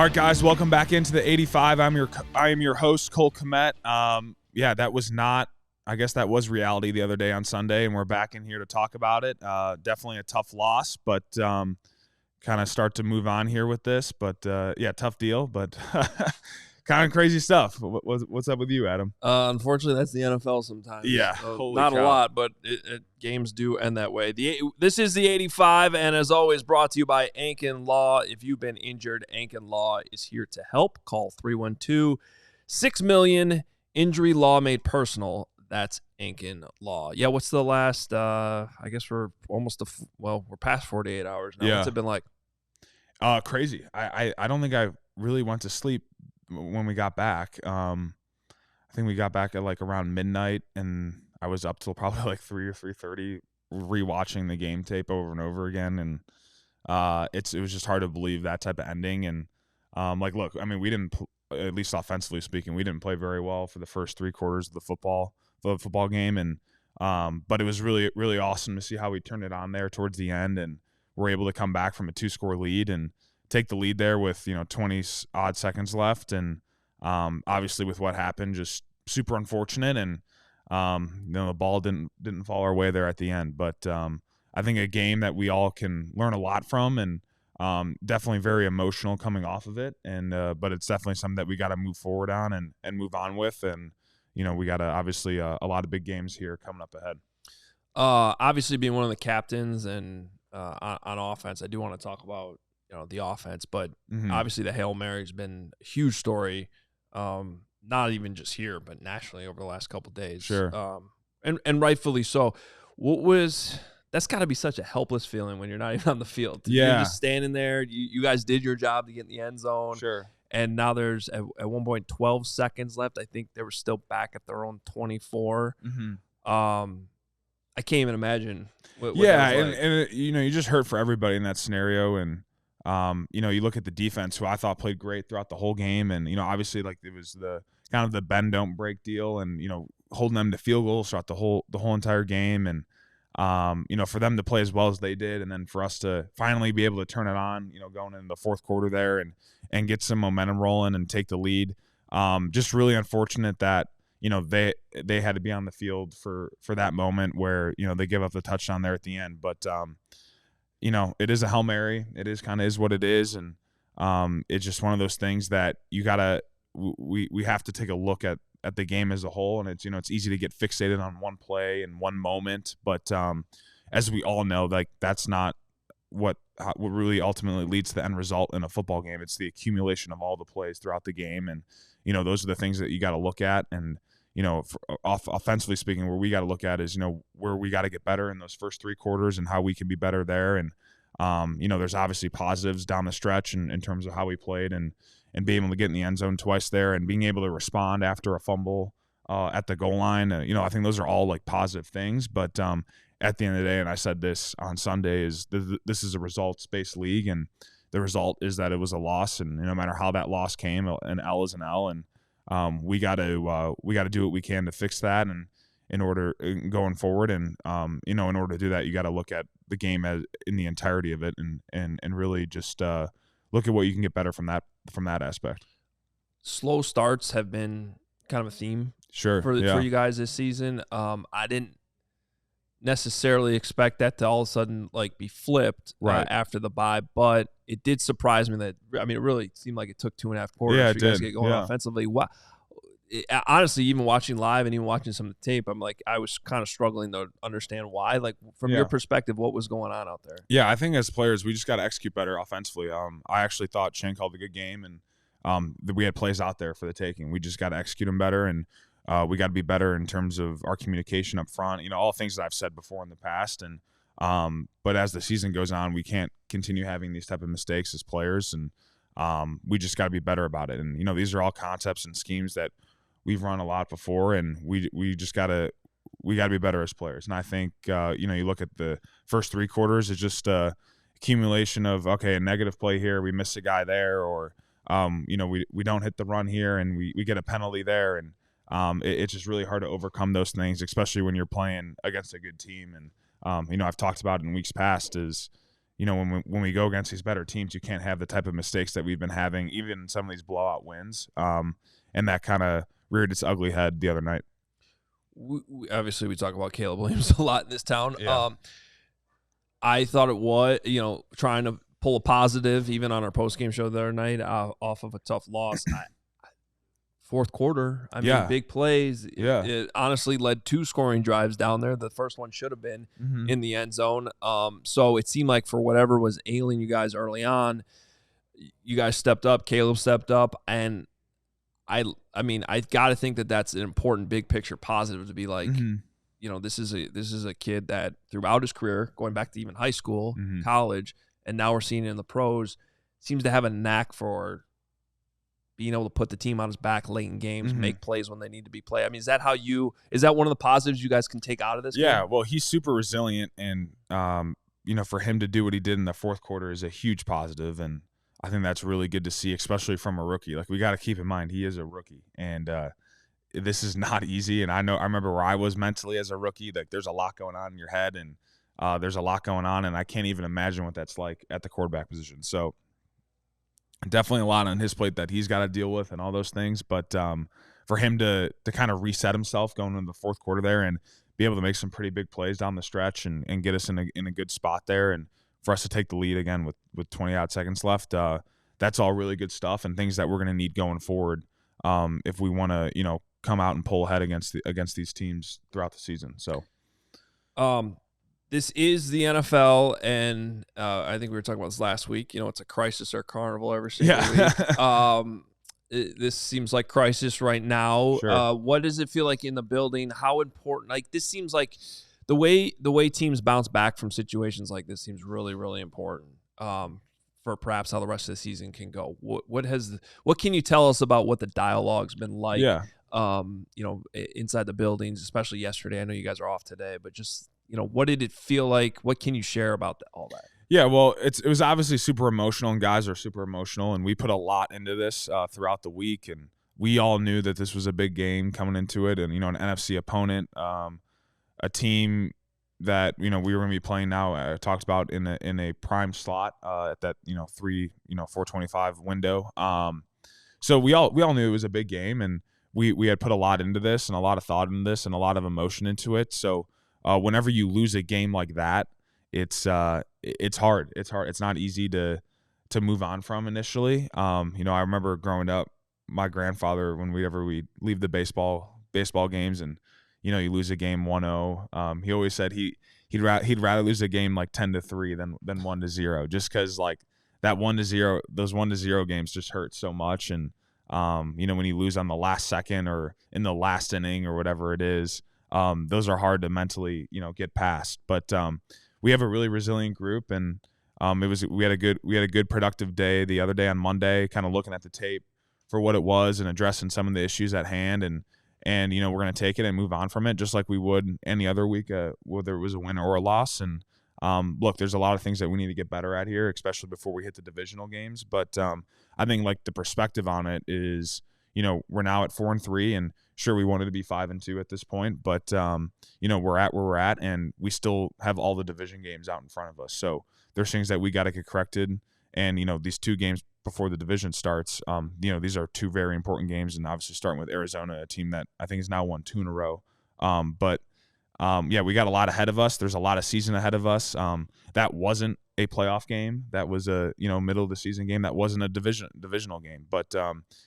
All right, guys, welcome back into the 85. I am your host, Cole Kmet. Yeah, that was not. I guess that was reality the other day on Sunday, and we're back in here to talk about it. Definitely a tough loss, but kind of start to move on here with this. But yeah, tough deal, but kind of crazy stuff. What's up with you, Adam? Unfortunately, that's the NFL sometimes. Yeah, not a lot, but games do end that way. This is the 85, and as always, brought to you by Ankin Law. If you've been injured, Ankin Law is here to help. Call 312-6-million, injury law made personal. That's Ankin Law. Yeah, what's the last, I guess we're almost, we're past 48 hours now. Yeah. What's it been like? Crazy. I don't think I really went to sleep when we got back. I think we got back at like around midnight, and I was up till probably like 3 or 3:30 rewatching the game tape over and over again, and it was just hard to believe that type of ending. And look, I mean, we didn't, at least offensively speaking, we didn't play very well for the first 3 quarters of the football game, and but it was really, really awesome to see how we turned it on there towards the end, and we're able to come back from a 2-score lead and take the lead there with 20 odd seconds left. And obviously with what happened, just super unfortunate, and the ball didn't fall our way there at the end. But I think a game that we all can learn a lot from, and definitely very emotional coming off of it, and but it's definitely something that we got to move forward on and move on with. And we got to obviously a lot of big games here coming up ahead. Obviously being one of the captains and on offense, I do want to talk about the offense, but obviously the Hail Mary's been a huge story, not even just here, but nationally over the last couple of days. Sure. And rightfully so. That's got to be such a helpless feeling when you're not even on the field. Yeah. You're just standing there. You guys did your job to get in the end zone. Sure. And now there's at one point 12 seconds left. I think they were still back at their own 24. I can't even imagine what that was like. and you just hurt for everybody in that scenario. And you look at the defense, who I thought played great throughout the whole game, and obviously like it was the kind of the bend don't break deal, and holding them to field goals throughout the whole entire game, and for them to play as well as they did, and then for us to finally be able to turn it on, going into the fourth quarter there and get some momentum rolling and take the lead. Just really unfortunate that they had to be on the field for that moment where they give up the touchdown there at the end. But it is a Hail Mary. It is kind of is what it is, and it's just one of those things that we have to take a look at the game as a whole. And it's it's easy to get fixated on one play and one moment, but as we all know, like that's not what really ultimately leads to the end result in a football game. It's the accumulation of all the plays throughout the game, and those are the things that you got to look at. And offensively speaking, where we got to look at is where we got to get better in those first 3 quarters and how we can be better there. And there's obviously positives down the stretch in terms of how we played and being able to get in the end zone twice there and being able to respond after a fumble at the goal line. I think those are all like positive things. But at the end of the day, and I said this on Sunday, is this is a results-based league, and the result is that it was a loss. And no matter how that loss came, an L is an L, and we got to do what we can to fix that, and in order going forward. And in order to do that, you got to look at the game in the entirety of it, and really just look at what you can get better from that aspect. Slow starts have been kind of a theme for you guys this season. I didn't necessarily expect that to all of a sudden like be flipped after the bye, but it did surprise me that, it really seemed like it took 2.5 quarters for you guys to get going offensively. Wow. Honestly, even watching live and even watching some of the tape, I'm like, I was kind of struggling to understand why. Like from your perspective, what was going on out there? Yeah, I think as players, we just got to execute better offensively. I actually thought Shane called a good game, and we had plays out there for the taking. We just got to execute them better, and we got to be better in terms of our communication up front. All things that I've said before in the past, and but as the season goes on, we can't continue having these type of mistakes as players, and we just got to be better about it. And these are all concepts and schemes that we've run a lot before, and we just gotta be better as players. And I think you look at the first 3 quarters, it's just accumulation of a negative play here, we miss a guy there, or we don't hit the run here, and we get a penalty there, and it's just really hard to overcome those things, especially when you're playing against a good team. And I've talked about in weeks past is when we go against these better teams, you can't have the type of mistakes that we've been having, even in some of these blowout wins. And that kind of reared its ugly head the other night. Obviously, we talk about Caleb Williams a lot in this town. Yeah. I thought it was, trying to pull a positive, even on our post-game show the other night, off of a tough loss. Fourth quarter, big plays. Yeah. It honestly led 2 scoring drives down there. The first one should have been in the end zone. So it seemed like for whatever was ailing you guys early on, you guys stepped up. Caleb stepped up, and I got to think that that's an important big picture positive to be like, this is a kid that throughout his career, going back to even high school, college, and now we're seeing it in the pros, seems to have a knack for being able to put the team on his back late in games, make plays when they need to be played. Is that one of the positives you guys can take out of this game? Well, he's super resilient, and for him to do what he did in the fourth quarter is a huge positive, and I think that's really good to see, especially from a rookie. Like, we got to keep in mind he is a rookie, and this is not easy. And I remember where I was mentally as a rookie. Like, there's a lot going on in your head, and there's a lot going on, and I can't even imagine what that's like at the quarterback position. So definitely a lot on his plate that he's got to deal with and all those things. But for him to kind of reset himself going into the fourth quarter there and be able to make some pretty big plays down the stretch and get us in a good spot there, and for us to take the lead again with 20-odd seconds left, that's all really good stuff and things that we're going to need going forward if we want to, come out and pull ahead against these teams throughout the season. So this is the NFL, and I think we were talking about this last week. It's a crisis or carnival every single week. This seems like crisis right now. Sure. What does it feel like in the building? How important? Like, this seems like the way teams bounce back from situations like this seems really, really important for perhaps how the rest of the season can go. What can you tell us about what the dialogue's been like? Yeah. Inside the buildings, especially yesterday. I know you guys are off today, but just what did it feel like? What can you share about all that? Yeah, well, it was obviously super emotional, and guys are super emotional, and we put a lot into this throughout the week, and we all knew that this was a big game coming into it, and an NFC opponent, a team that we were going to be playing now. Talked about in a prime slot at that 425 window. So we all knew it was a big game, and we had put a lot into this and a lot of thought into this and a lot of emotion into it. So whenever you lose a game like that, it's hard. It's not easy to move on from initially. I remember growing up, my grandfather, whenever we leave the baseball games and you lose a game 1-0, he always said he'd rather lose a game like 10-3 than 1-0, just because like that 1-0, those 1-0 games just hurt so much. And when you lose on the last second or in the last inning or whatever it is, those are hard to mentally, get past. But we have a really resilient group, and we had a good productive day the other day on Monday, kind of looking at the tape for what it was and addressing some of the issues at hand, and we're going to take it and move on from it just like we would any other week, whether it was a win or a loss. And look, there's a lot of things that we need to get better at here, especially before we hit the divisional games. But I think like the perspective on it is, we're now at 4-3, and sure, we wanted to be 5-2 at this point, but we're at where we're at, and we still have all the division games out in front of us. So there's things that we got to get corrected, and these 2 games before the division starts, these are 2 very important games, and obviously starting with Arizona, a team that I think has now won 2 in a row. We got a lot ahead of us. There's a lot of season ahead of us. That wasn't a playoff game. That was a middle of the season game. That wasn't a divisional game. But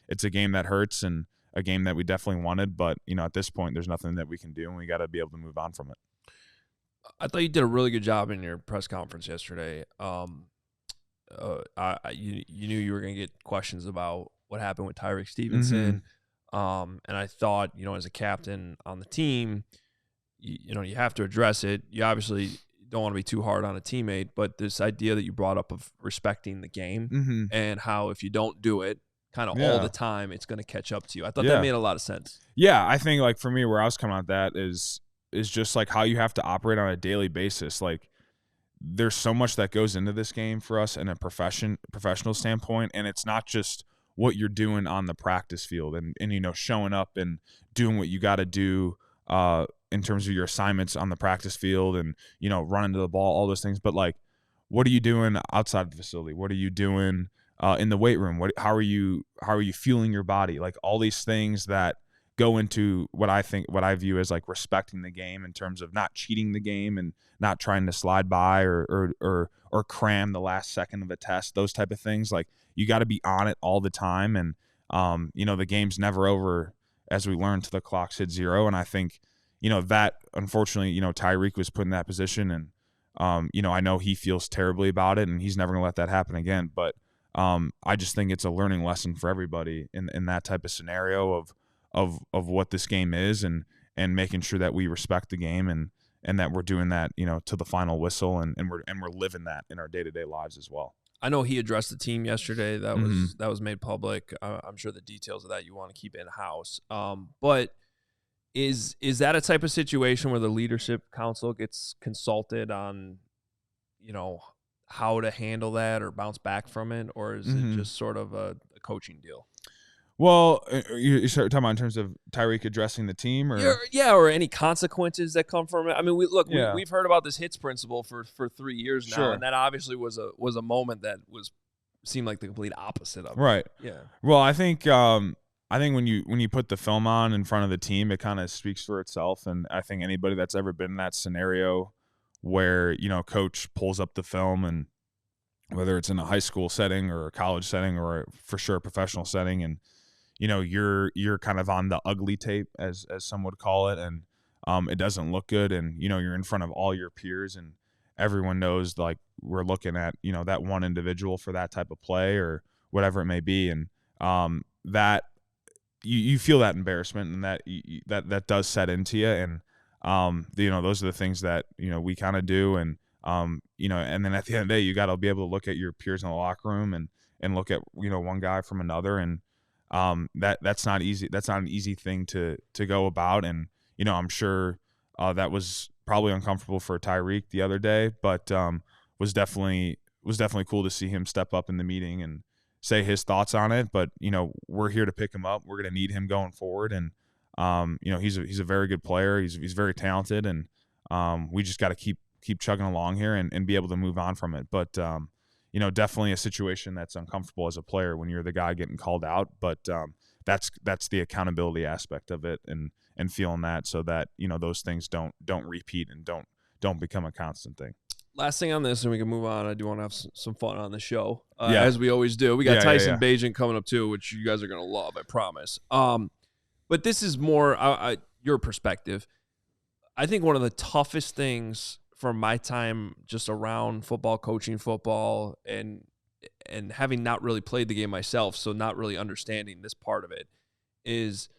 it's a game that hurts and a game that we definitely wanted. But at this point, there's nothing that we can do, and we got to be able to move on from it. I thought you did a really good job in your press conference yesterday. You knew you were going to get questions about what happened with Tyrique Stevenson, and I thought as a captain on the team, you have to address it. You obviously don't want to be too hard on a teammate, but this idea that you brought up of respecting the game and how if you don't do it kind of all the time, it's going to catch up to you. I thought that made a lot of sense. Yeah, I think like for me, where I was coming at that is just like how you have to operate on a daily basis. Like there's so much that goes into this game for us in a professional standpoint, and it's not just what you're doing on the practice field and showing up and doing what you got to do in terms of your assignments on the practice field and running to the ball, all those things. But like what are you doing outside the facility? What are you doing in the weight room? How are you fueling your body? Like all these things that go into what I view as like respecting the game in terms of not cheating the game and not trying to slide by or cram the last second of a test, those type of things. Like you got to be on it all the time. And, the game's never over, as we learned, till the clock's hit zero. And I think, that unfortunately, Tyrique was put in that position, and, I know he feels terribly about it and he's never gonna let that happen again. But I just think it's a learning lesson for everybody in that type of scenario of what this game is, and making sure that we respect the game and that we're doing that, to the final whistle, and we're living that in our day-to-day lives as well. I know he addressed the team yesterday. That was made public. I'm sure the details of that you want to keep in-house. But is that a type of situation where the leadership council gets consulted on, how to handle that or bounce back from it, or is it just sort of a coaching deal? Well, you start talking about in terms of Tyrique addressing the team, or or any consequences that come from it. I mean, we've heard about this hits principle for 3 years now, and that obviously was a moment that seemed like the complete opposite of it. Right. Yeah. Well, I think when you put the film on in front of the team, it kind of speaks for itself, and I think anybody that's ever been in that scenario where coach pulls up the film, and whether it's in a high school setting or a college setting or for sure a professional setting, and you're kind of on the ugly tape, as some would call it, and it doesn't look good, and you're in front of all your peers, and everyone knows like we're looking at that one individual for that type of play or whatever it may be, and that you feel that embarrassment, and that does set into you, and those are the things that we kind of do, and and then at the end of the day, you got to be able to look at your peers in the locker room and look at one guy from another, and that's not easy. That's not an easy thing to go about, and I'm sure that was probably uncomfortable for Tyrique the other day, but was definitely cool to see him step up in the meeting and say his thoughts on it. But we're here to pick him up. We're going to need him going forward, and he's a very good player. He's very talented, and we just got to keep chugging along here and be able to move on from it. But definitely a situation that's uncomfortable as a player when you're the guy getting called out. But that's the accountability aspect of it, and feeling that, so that those things don't repeat and don't become a constant thing. Last thing on this, and we can move on. I do want to have some fun on the show, as we always do. We got Tyson Bagent coming up too, which you guys are gonna love, I promise. But this is more your perspective. I think one of the toughest things from my time just around football, coaching football, and having not really played the game myself, so not really understanding this part of it, is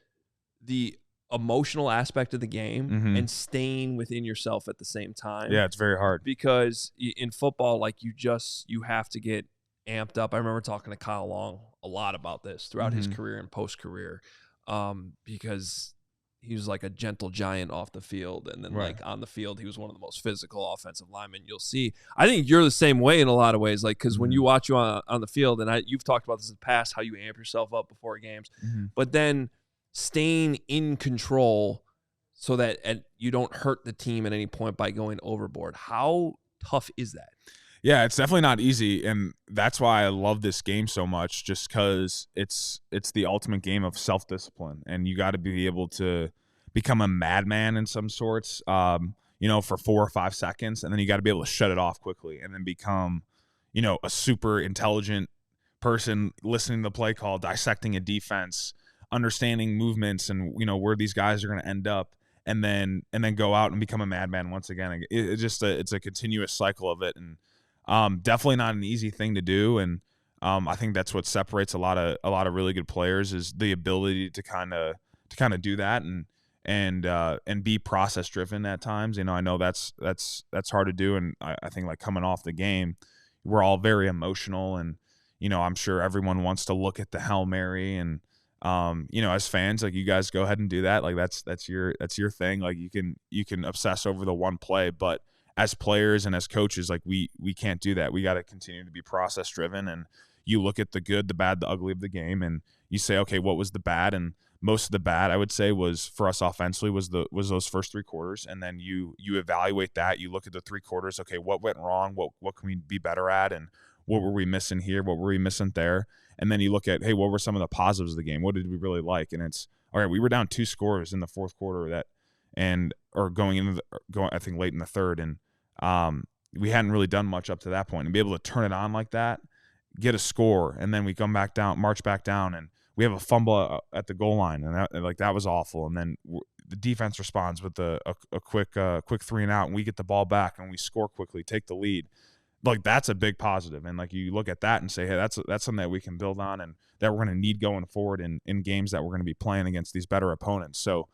the emotional aspect of the game and staying within yourself at the same time. Yeah, it's very hard. Because in football, like you have to get amped up. I remember talking to Kyle Long a lot about this throughout his career and post-career, because he was like a gentle giant off the field, and then like on the field, he was one of the most physical offensive linemen you'll see. I think you're the same way in a lot of ways, like because when you watch you on the field, and you've talked about this in the past, how you amp yourself up before games, but then staying in control so that you don't hurt the team at any point by going overboard. How tough is that? Yeah, it's definitely not easy, and that's why I love this game so much, just because it's the ultimate game of self-discipline, and you got to be able to become a madman in some sorts, for 4 or 5 seconds, and then you got to be able to shut it off quickly, and then become, a super intelligent person listening to the play call, dissecting a defense, understanding movements, and where these guys are going to end up, and then go out and become a madman once again. It's a continuous cycle of it, and definitely not an easy thing to do, and I think that's what separates a lot of really good players, is the ability to kind of do that and be process driven at times. I know that's hard to do, and I think like coming off the game, we're all very emotional, and I'm sure everyone wants to look at the Hail Mary, and as fans, like, you guys go ahead and do that, like that's your thing, like you can obsess over the one play, but as players and as coaches, like we can't do that. We got to continue to be process driven, and you look at the good, the bad, the ugly of the game, and you say, okay, what was the bad? And most of the bad, I would say, was for us offensively was those first 3 quarters. And then you evaluate that. You look at the 3 quarters. Okay, what went wrong? What can we be better at? And what were we missing here? What were we missing there? And then you look at, hey, what were some of the positives of the game? What did we really like? And it's, all right, we were down 2 scores in the fourth quarter I think late in the third. And we hadn't really done much up to that point. And be able to turn it on like that, get a score, and then we come back down, march back down, and we have a fumble at the goal line. And that was awful. And then the defense responds with a quick 3 and out, and we get the ball back and we score quickly, take the lead. Like, that's a big positive. And like, you look at that and say, hey, that's something that we can build on and that we're going to need going forward in games that we're going to be playing against these better opponents. So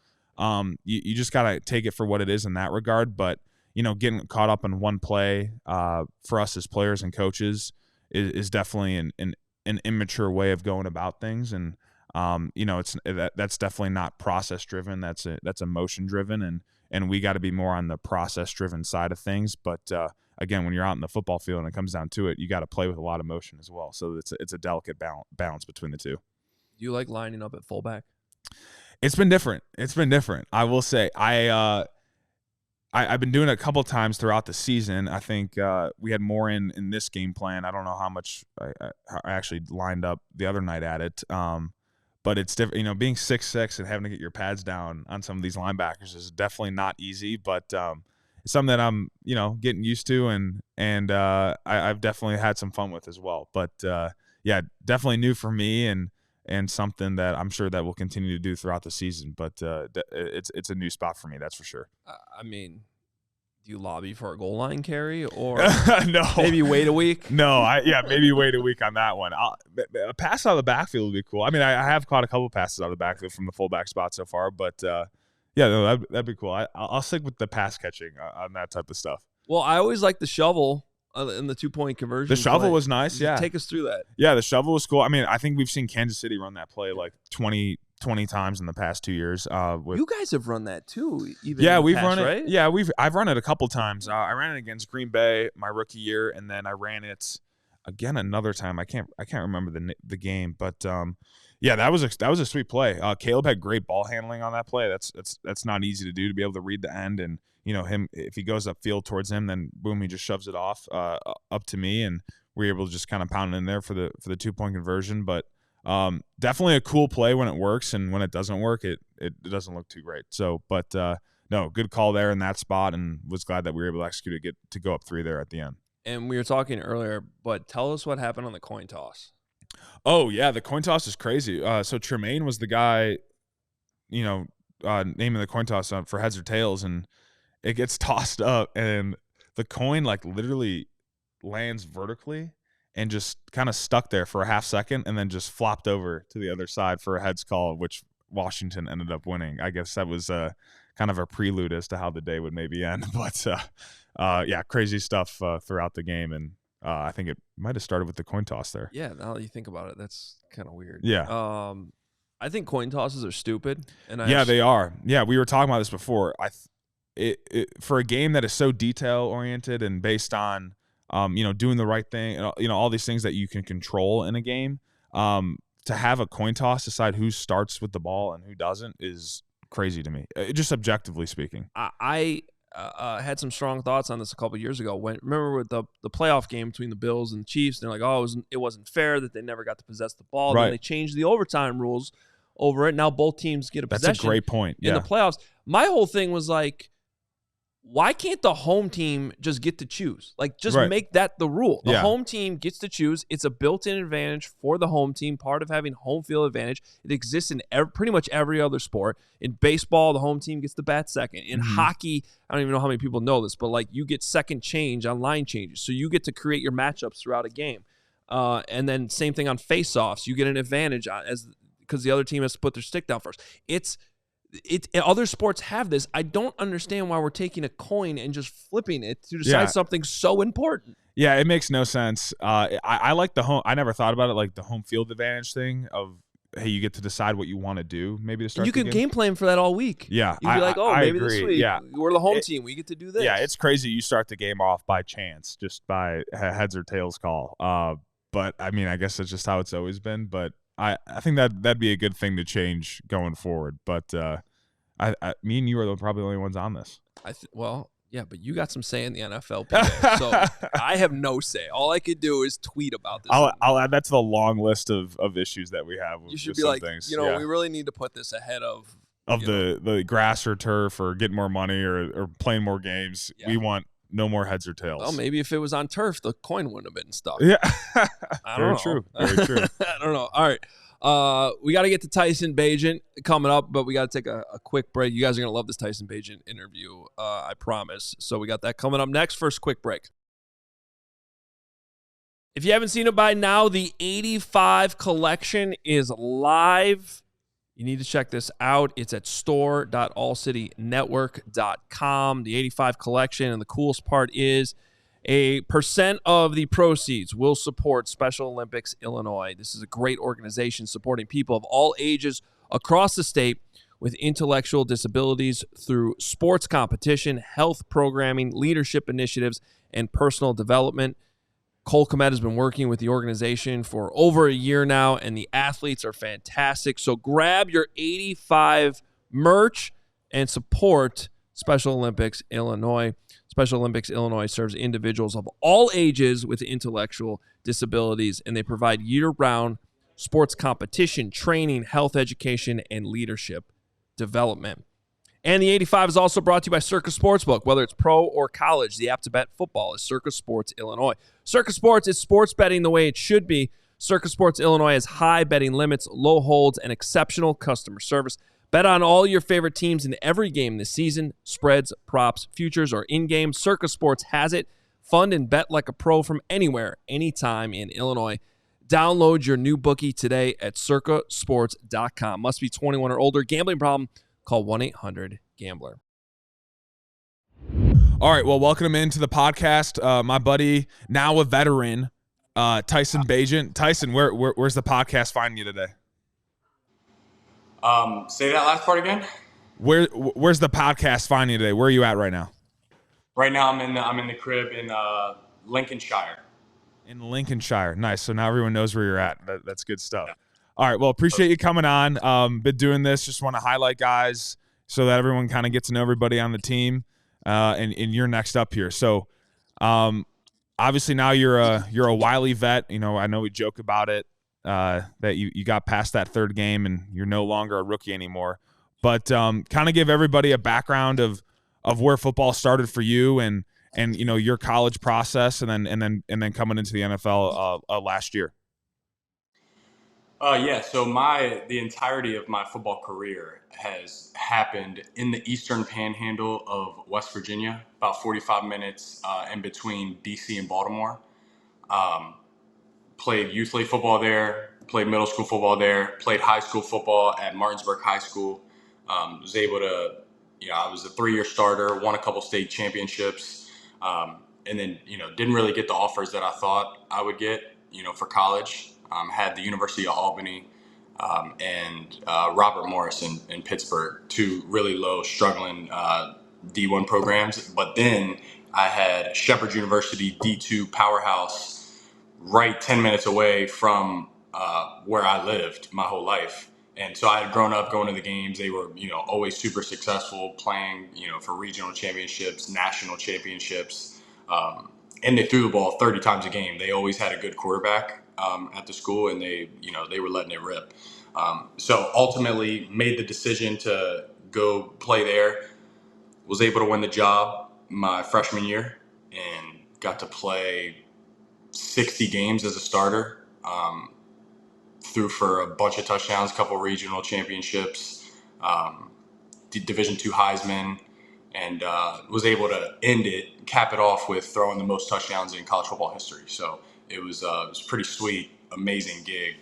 you just got to take it for what it is in that regard. But, getting caught up in one play for us as players and coaches is definitely an immature way of going about things. And, that's definitely not process driven. That's emotion driven. And we got to be more on the process driven side of things. But, again, when you're out in the football field and it comes down to it, you got to play with a lot of motion as well. So it's a delicate balance between the two. Do you like lining up at fullback? It's been different. I will say I've been doing it a couple times throughout the season. I think we had more in this game plan. I don't know how much I actually lined up the other night at it. But it's different. Being 6'6" and having to get your pads down on some of these linebackers is definitely not easy. But it's something that I'm, getting used to, and I've definitely had some fun with as well. But yeah, definitely new for me, and something that I'm sure that we'll continue to do throughout the season. But it's a new spot for me, that's for sure. I mean, do you lobby for a goal line carry, or no? Maybe wait a week. No, maybe wait a week on that one. A pass out of the backfield would be cool. I mean, I have caught a couple passes out of the backfield from the fullback spot so far, but. Yeah, no, that'd be cool. I'll stick with the pass catching on that type of stuff. Well, I always like the shovel in the 2-point conversion. The shovel was nice, yeah. Take us through that. Yeah, the shovel was cool. I mean, I think we've seen Kansas City run that play like 20 times in the past 2 years. You guys have run that too, even we've past, run it. Right? Yeah, I've run it a couple times. I ran it against Green Bay my rookie year, and then I ran it again another time. I can't remember the game, but yeah, that was a sweet play. Caleb had great ball handling on that play. That's not easy to do, to be able to read the end, and him, if he goes upfield towards him, then boom, he just shoves it off up to me, and we were able to just kind of pound it in there for the 2-point conversion. But definitely a cool play when it works, and when it doesn't work, it doesn't look too great. So, but no, good call there in that spot, and was glad that we were able to execute it, to go up 3 there at the end. And we were talking earlier, but tell us what happened on the coin toss. Oh, yeah, the coin toss is crazy. So Tremaine was the guy, naming the coin toss for heads or tails, and it gets tossed up, and the coin like literally lands vertically and just kind of stuck there for a half second, and then just flopped over to the other side for a heads call, which Washington ended up winning. I guess that was kind of a prelude as to how the day would maybe end. But yeah, crazy stuff throughout the game, and I think it might have started with the coin toss there. Yeah, now that you think about it, that's kind of weird. Yeah. I think coin tosses are stupid. And they are. Yeah, we were talking about this before. For a game that is so detail oriented and based on, doing the right thing, and, all these things that you can control in a game, to have a coin toss decide who starts with the ball and who doesn't is crazy to me, just objectively speaking. I had some strong thoughts on this a couple of years ago. Remember with the playoff game between the Bills and the Chiefs, and they're like, oh, it wasn't fair that they never got to possess the ball. Right. Then they changed the overtime rules over it. Now both teams get a possession. That's a great point. In the playoffs. My whole thing was like, why can't the home team just get to choose? Like, just make that the rule. The home team gets to choose. It's a built-in advantage for the home team, part of having home field advantage. It exists in pretty much every other sport. In baseball, the home team gets the bat second. In hockey, I don't even know how many people know this, but like you get second change on line changes. So you get to create your matchups throughout a game. And then same thing on face-offs. You get an advantage because the other team has to put their stick down first. Other sports have this. I don't understand why we're taking a coin and just flipping it to decide something so important. Yeah, it makes no sense. I like the home. I never thought about it like the home field advantage thing of, hey, you get to decide what you want to do. Maybe to start. You can game plan for that all week. Yeah, you can be like, maybe agree. This week we're the home team. We get to do this. Yeah, it's crazy. You start the game off by chance, just by heads or tails call. But I mean, I guess that's just how it's always been. But I think that'd be a good thing to change going forward. But me and you are probably the only ones on this. Well, yeah, but you got some say in the NFLPA, so I have no say. All I could do is tweet about this. I'll add that to the long list of issues that we have. You should be like, things. We really need to put this ahead of the grass or turf or getting more money or playing more games. Yeah. We want no more heads or tails. Well, maybe if it was on turf, the coin wouldn't have been stuck. Yeah, Very true. I don't know. All right. We got to get to Tyson Bagent coming up, but we got to take a quick break. You guys are going to love this Tyson Bagent interview, I promise. So we got that coming up next. First, quick break. If you haven't seen it by now, the 85 collection is live. You need to check this out. It's at store.allcitynetwork.com. The 85 collection, and the coolest part is a percent of the proceeds will support Special Olympics Illinois. This is a great organization supporting people of all ages across the state with intellectual disabilities through sports competition, health programming, leadership initiatives, and personal development. Cole Kmet has been working with the organization for over a year now, and the athletes are fantastic. So grab your 85 merch and support Special Olympics Illinois. Special Olympics Illinois serves individuals of all ages with intellectual disabilities, and they provide year-round sports competition, training, health education, and leadership development. And the 85 is also brought to you by Circa Sportsbook. Whether it's pro or college, the app to bet football is Circa Sports Illinois. Circa Sports is sports betting the way it should be. Circa Sports Illinois has high betting limits, low holds, and exceptional customer service. Bet on all your favorite teams in every game this season. Spreads, props, futures, or in-game. Circa Sports has it. Fund and bet like a pro from anywhere, anytime in Illinois. Download your new bookie today at circasports.com. Must be 21 or older. Gambling problem? Call 1-800-GAMBLER. All right, well, welcome into the podcast. My buddy, now a veteran, Tyson Bagent. Tyson, where's the podcast finding you today? Say that last part again. Where's the podcast finding you today? Where are you at right now? Right now, I'm in the crib in Lincolnshire. In Lincolnshire, nice. So now everyone knows where you're at. That's good stuff. Yeah. All right, well, appreciate you coming on. Been doing this. Just want to highlight guys so that everyone kind of gets to know everybody on the team. And you're next up here. So, obviously now you're a wily vet. I know we joke about it that you got past that third game and you're no longer a rookie anymore. But kind of give everybody a background of where football started for you and your college process and then coming into the NFL last year. So the entirety of my football career has happened in the eastern panhandle of West Virginia, about 45 minutes in between DC and Baltimore. Played youth league football there, played middle school football there, played high school football at Martinsburg High School. Was able to, I was a 3-year starter, won a couple state championships, and then, didn't really get the offers that I thought I would get, for college. Had the University of Albany and Robert Morris in Pittsburgh, two really low, struggling D1 programs. But then I had Shepherd University, D2 powerhouse, right 10 minutes away from where I lived my whole life. And so I had grown up going to the games. They were, always super successful, playing, for regional championships, national championships. And they threw the ball 30 times a game. They always had a good quarterback at the school, and they were letting it rip. So ultimately made the decision to go play there. Was able to win the job my freshman year and got to play 60 games as a starter. Threw for a bunch of touchdowns, a couple regional championships, Division II Heisman, and was able to cap it off with throwing the most touchdowns in college football history. So it was a pretty sweet, amazing gig.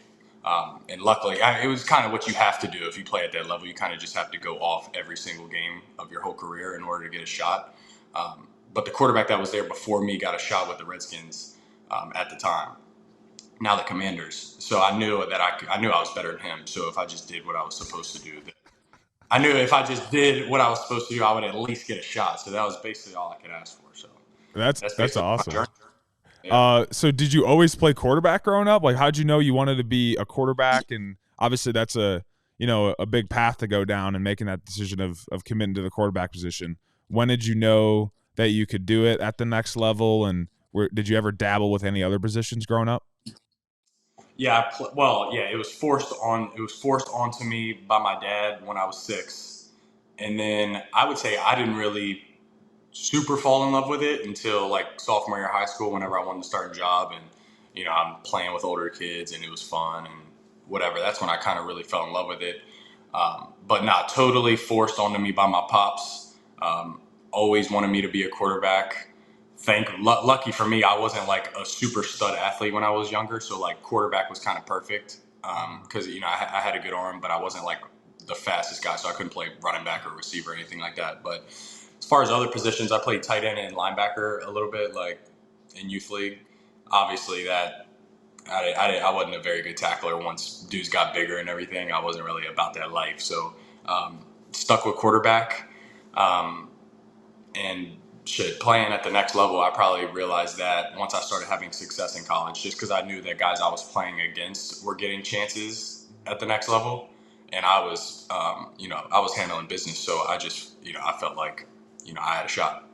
And luckily, it was kind of what you have to do if you play at that level. You kind of just have to go off every single game of your whole career in order to get a shot. But the quarterback that was there before me got a shot with the Redskins at the time. Now the Commanders. So I knew that I was better than him. So if I just did what I was supposed to do, I would at least get a shot. So that was basically all I could ask for. So that's awesome. So did you always play quarterback growing up? Like, how'd you know you wanted to be a quarterback? And obviously that's a big path to go down and making that decision of committing to the quarterback position. When did you know that you could do it at the next level? And did you ever dabble with any other positions growing up? Yeah, it was forced on. It was forced onto me by my dad when I was 6, and then I would say I didn't really super fall in love with it until like sophomore year of high school. Whenever I wanted to start a job, and I'm playing with older kids, and it was fun and whatever. That's when I kind of really fell in love with it. But not totally forced onto me by my pops. Always wanted me to be a quarterback. Lucky for me, I wasn't like a super stud athlete when I was younger, so like quarterback was kind of perfect because I had a good arm, but I wasn't like the fastest guy, so I couldn't play running back or receiver or anything like that. But as far as other positions, I played tight end and linebacker a little bit, like in youth league. Obviously, that I wasn't a very good tackler. Once dudes got bigger and everything, I wasn't really about that life. So stuck with quarterback. And playing at the next level, I probably realized that once I started having success in college, just because I knew that guys I was playing against were getting chances at the next level, and I was, I was handling business, so I just, I felt like, I had a shot.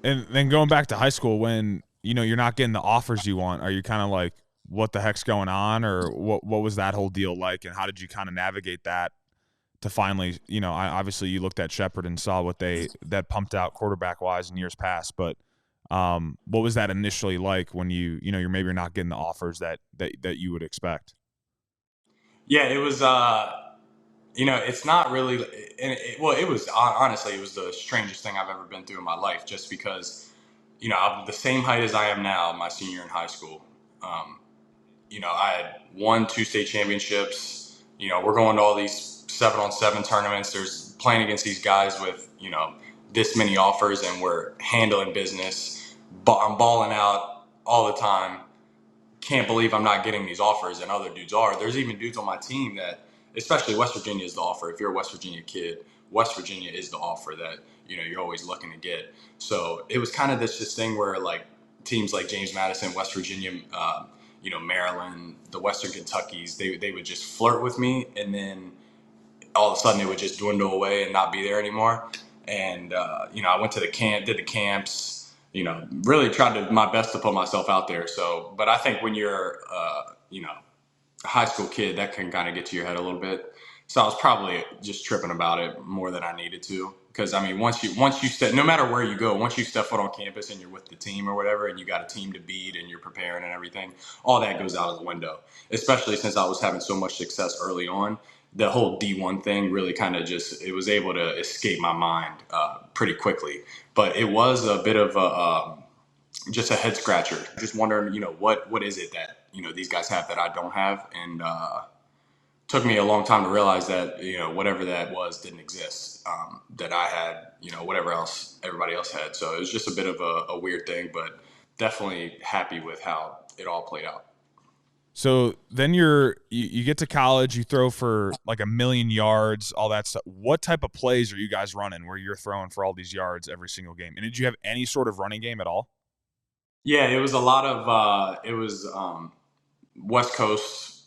And then going back to high school, when you're not getting the offers you want, are you kind of like, what the heck's going on, or what was that whole deal like, and how did you kind of navigate that to finally, obviously you looked at Shepherd and saw what that pumped out quarterback wise in years past, but what was that initially like when you're not getting the offers that you would expect? Yeah, it was, it's not really, it was honestly, it was the strangest thing I've ever been through in my life, just because, I'm the same height as I am now, my senior in high school. I had won 2 state championships. We're going to all these 7-on-7 tournaments. There's playing against these guys with, this many offers, and we're handling business. But I'm balling out all the time. Can't believe I'm not getting these offers, and other dudes are. There's even dudes on my team that, especially West Virginia is the offer. If you're a West Virginia kid, West Virginia is the offer that, you're always looking to get. So it was kind of this thing where like teams like James Madison, West Virginia, Maryland, the Western Kentuckys, they would just flirt with me, and then all of a sudden it would just dwindle away and not be there anymore. And, I went to did the camps, really tried my best to put myself out there. So, but I think when you're, a high school kid, that can kind of get to your head a little bit. So I was probably just tripping about it more than I needed to. Because I mean, once you step, no matter where you go, once you step foot on campus and you're with the team or whatever, and you got a team to beat and you're preparing and everything, all that goes out of the window. Especially since I was having so much success early on, the whole D1 thing really kind of it was able to escape my mind pretty quickly. But it was a bit of just a head scratcher. Just wondering, what is it that these guys have that I don't have, and took me a long time to realize that whatever that was didn't exist. That I had whatever else everybody else had. So it was just a bit of a weird thing, but definitely happy with how it all played out. So then you get to college, you throw for like 1,000,000 yards, all that stuff. What type of plays are you guys running where you're throwing for all these yards every single game? And did you have any sort of running game at all? Yeah, it was a lot of West Coast,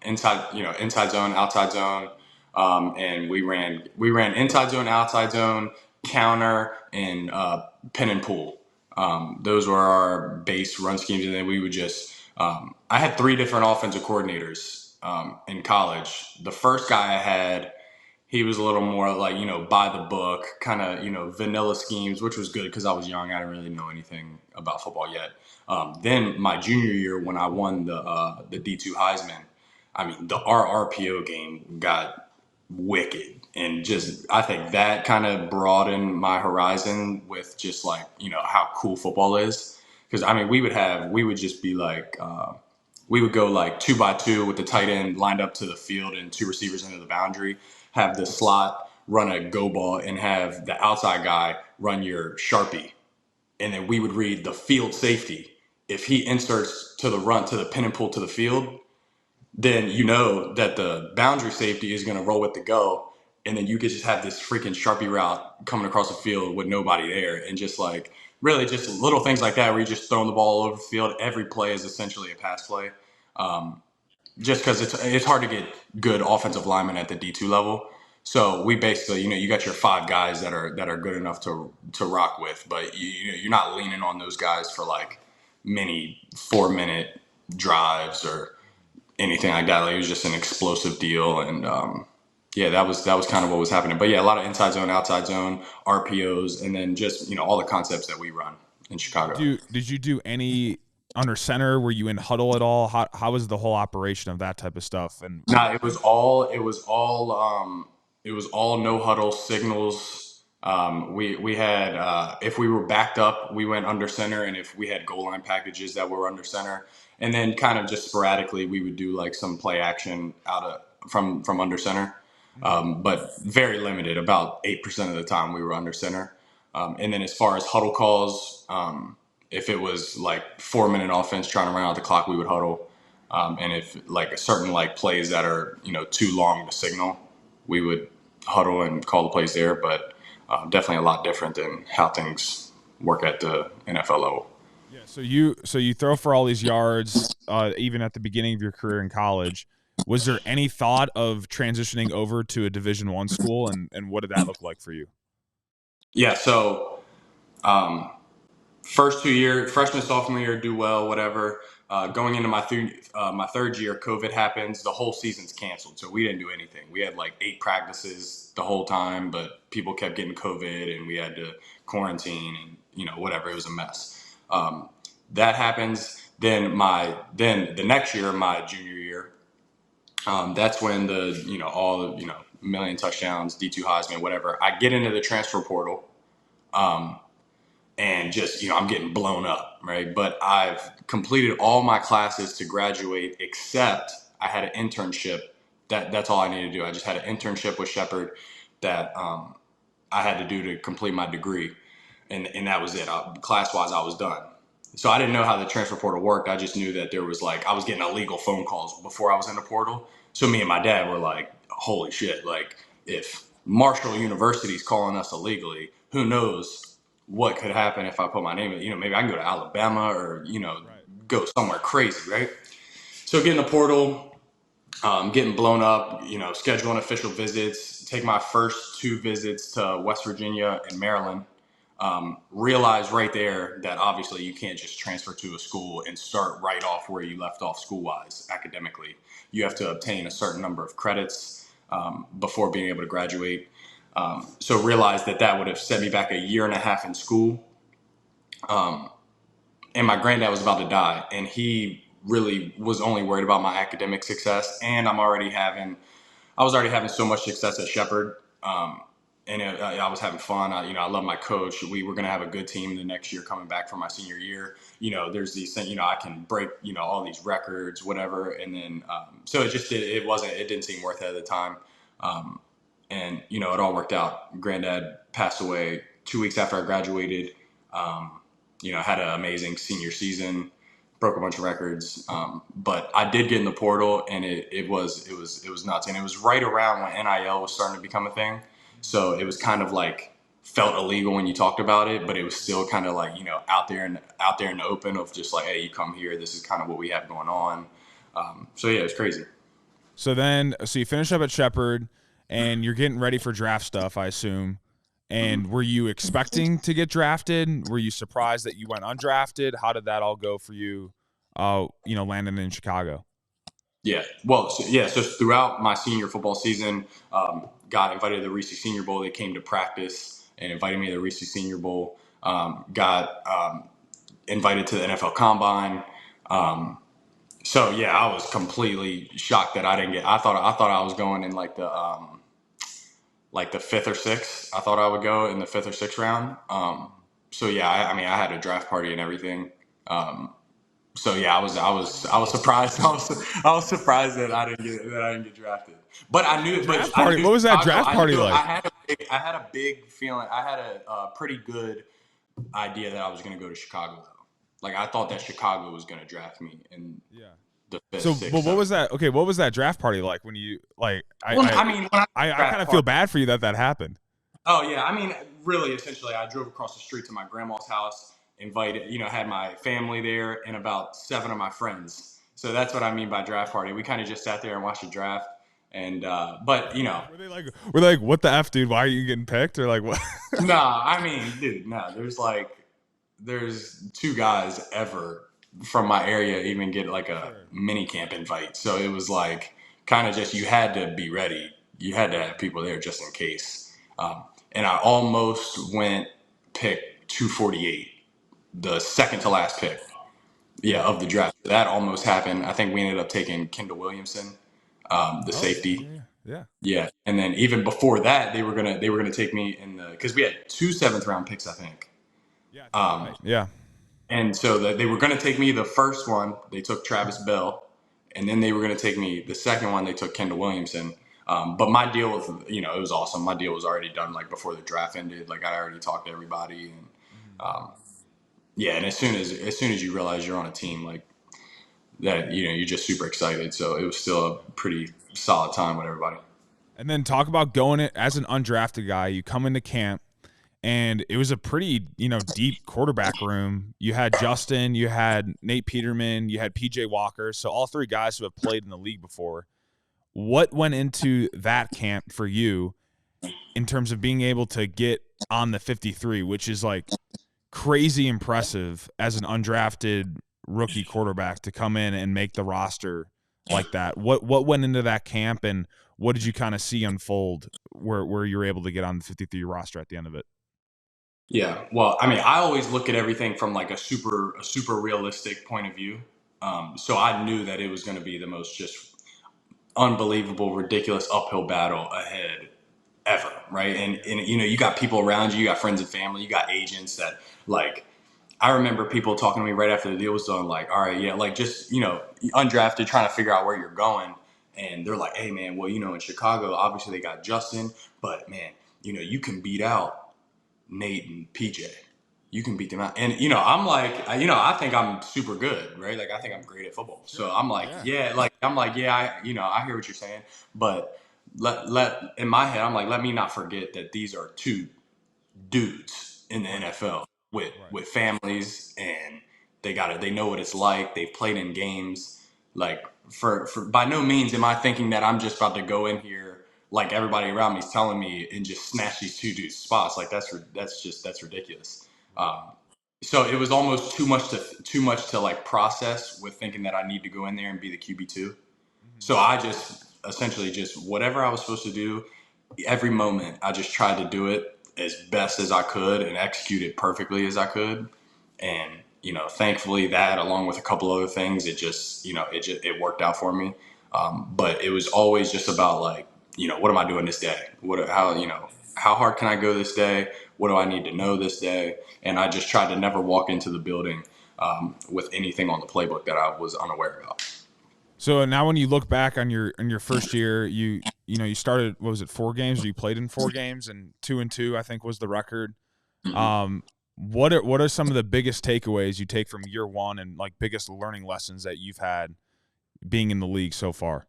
inside zone, outside zone, and we ran inside zone, outside zone, counter, and pin and pull. Those were our base run schemes, and then we would just. I had 3 different offensive coordinators in college. The first guy I had, he was a little more like, by the book, kind of, vanilla schemes, which was good because I was young. I didn't really know anything about football yet. Then my junior year, when I won the D2 Heisman, I mean, our RPO game got wicked. And just, I think that kind of broadened my horizon with just like, how cool football is. Because, I mean, we would just be like, we would go like 2 by 2 with the tight end lined up to the field and 2 receivers into the boundary, have the slot run a go ball, and have the outside guy run your Sharpie. And then we would read the field safety. If he inserts to the run, to the pin and pull to the field, then you know that the boundary safety is going to roll with the go. And then you could just have this freaking Sharpie route coming across the field with nobody there, and just like really just little things like that where you're just throwing the ball all over the field. Every play is essentially a pass play. Just because it's hard to get good offensive linemen at the D2 level. So we basically, you got your 5 guys that are good enough to rock with, but you're not leaning on those guys for like many 4-minute drives or anything like that. Like, it was just an explosive deal, and yeah, that was kind of what was happening. But yeah, a lot of inside zone, outside zone, RPOs, and then just all the concepts that we run in Chicago. Did you do any under center? Were you in huddle at all? How was the whole operation of that type of stuff? And it was all no huddle signals. We had if we were backed up, we went under center, and if we had goal line packages that were under center, and then kind of just sporadically we would do like some play action from under center, but very limited. About 8% of the time we were under center, and then as far as huddle calls, if it was like 4-minute offense trying to run out the clock, we would huddle. And if like a certain like plays that are too long to signal, we would huddle and call the plays there. But definitely a lot different than how things work at the NFL level. Yeah. So you throw for all these yards, even at the beginning of your career in college. Was there any thought of transitioning over to a Division I school, and what did that look like for you? Yeah. So first 2 years, freshman, sophomore year, do well, whatever. Going into my third year, COVID happens. The whole season's canceled, so we didn't do anything. We had like 8 practices the whole time, but people kept getting COVID, and we had to quarantine, and whatever. It was a mess. That happens. Then the next year, my junior year, that's when all million touchdowns, D2 Heisman, whatever. I get into the transfer portal. And just, I'm getting blown up, right? But I've completed all my classes to graduate, except I had an internship. That's all I needed to do. I just had an internship with Shepherd that I had to do to complete my degree. And that was it. Class-wise, I was done. So I didn't know how the transfer portal worked. I just knew that there was I was getting illegal phone calls before I was in the portal. So me and my dad were like, holy shit, like if Marshall University's calling us illegally, who knows what could happen if I put my name in, maybe I can go to Alabama or, go somewhere crazy, right? So get in the portal, getting blown up, scheduling official visits, take my first 2 visits to West Virginia and Maryland. Realize right there that obviously you can't just transfer to a school and start right off where you left off school-wise academically. You have to obtain a certain number of credits before being able to graduate. So realized that would have set me back a year and a half in school. And my granddad was about to die, and he really was only worried about my academic success. And I was already having so much success at Shepherd. And I was having fun. I love my coach. We were going to have a good team the next year coming back from my senior year. There's these things, I can break, all these records, whatever. And then, so it didn't seem worth it at the time. And, it all worked out. Granddad passed away 2 weeks after I graduated. Had an amazing senior season, broke a bunch of records. But I did get in the portal, and it was nuts. And it was right around when NIL was starting to become a thing. So it was kind of felt illegal when you talked about it, but it was still kind of out there in the open of just hey, you come here, this is kind of what we have going on. So yeah, it was crazy. So you finish up at Shepherd, and you're getting ready for draft stuff, I assume. And were you expecting to get drafted? Were you surprised that you went undrafted? How did that all go for you, landing in Chicago? Yeah. Well, so throughout my senior football season, got invited to the Reese Senior Bowl. They came to practice and invited me to the Reese Senior Bowl. Got invited to the NFL Combine. So yeah, I was completely shocked that I didn't get. I thought I was going in the 5th or 6th. I thought I would go in the 5th or 6th round. So yeah, I had a draft party and everything. So yeah, I was surprised. I was surprised that I didn't get drafted. But I knew. What was that draft party like? I had a big feeling. I had a pretty good idea that I was going to go to Chicago though. I thought that Chicago was going to draft me in the 5th. So, 6th, what was that? Okay, what was that draft party like when you I kind of feel bad for you that happened. Oh yeah, really, essentially, I drove across the street to my grandma's house. invited, had my family there and about 7 of my friends. So that's what I mean by draft party. We kind of just sat there and watched the draft. And but were they like, what the F, dude? Why are you getting picked? Or like what? Nah, I mean, dude, no. There's 2 guys ever from my area even get like a mini camp invite. So it was like kind of just, you had to be ready. You had to have people there just in case. And I almost went pick 248, the second to last pick. Yeah, of the draft. That almost happened. I think we ended up taking Kendall Williamson, the safety. Yeah. And then even before that, they were gonna take me in because we had 2 7th-round picks, I think. Yeah. And so they were gonna take me the first one. They took Travis Bell, and then they were gonna take me the second one. They took Kendall Williamson. But my deal was, it was awesome. My deal was already done like before the draft ended. Like I already talked to everybody, and yeah. And as soon as you realize you're on a team like that, you're just super excited. So it was still a pretty solid time with everybody. And then talk about going it as an undrafted guy. You come into camp, and it was a pretty, deep quarterback room. You had Justin, you had Nate Peterman, you had PJ Walker. So all 3 guys who have played in the league before. What went into that camp for you in terms of being able to get on the 53, which is like crazy impressive as an undrafted rookie quarterback to come in and make the roster like that? What went into that camp, and what did you kind of see unfold where you were able to get on the 53 roster at the end of it? Yeah, well, I mean, I always look at everything from like a super realistic point of view. So I knew that it was going to be the most just unbelievable, ridiculous uphill battle ahead ever, right? And you got people around you, you got friends and family, you got agents that like. I remember people talking to me right after the deal was done, like, all right, yeah, like just undrafted, trying to figure out where you're going, and they're like, hey, man, well, in Chicago, obviously they got Justin, but man, you can beat out Nate and PJ. You can beat them out. And, I'm like, I think I'm super good, right? Like, I think I'm great at football. So I'm like, I hear what you're saying. But in my head, I'm like, let me not forget that these are 2 dudes in the NFL with families, and they know what it's like. They've played in games. Like, for by no means am I thinking that I'm just about to go in here like everybody around me is telling me and just snatch these 2 dudes spots. Like that's ridiculous. So it was almost too much to like process with thinking that I need to go in there and be the QB2. So I just essentially just whatever I was supposed to do, every moment I just tried to do it as best as I could and execute it perfectly as I could. And, thankfully that along with a couple other things, it worked out for me. But it was always just about like, what am I doing this day? How hard can I go this day? What do I need to know this day? And I just tried to never walk into the building with anything on the playbook that I was unaware about. So now when you look back on your first year, you started, what was it, 4 games, or you played in 4 games, and 2-2 I think was the record. What are some of the biggest takeaways you take from year 1 and like biggest learning lessons that you've had being in the league so far?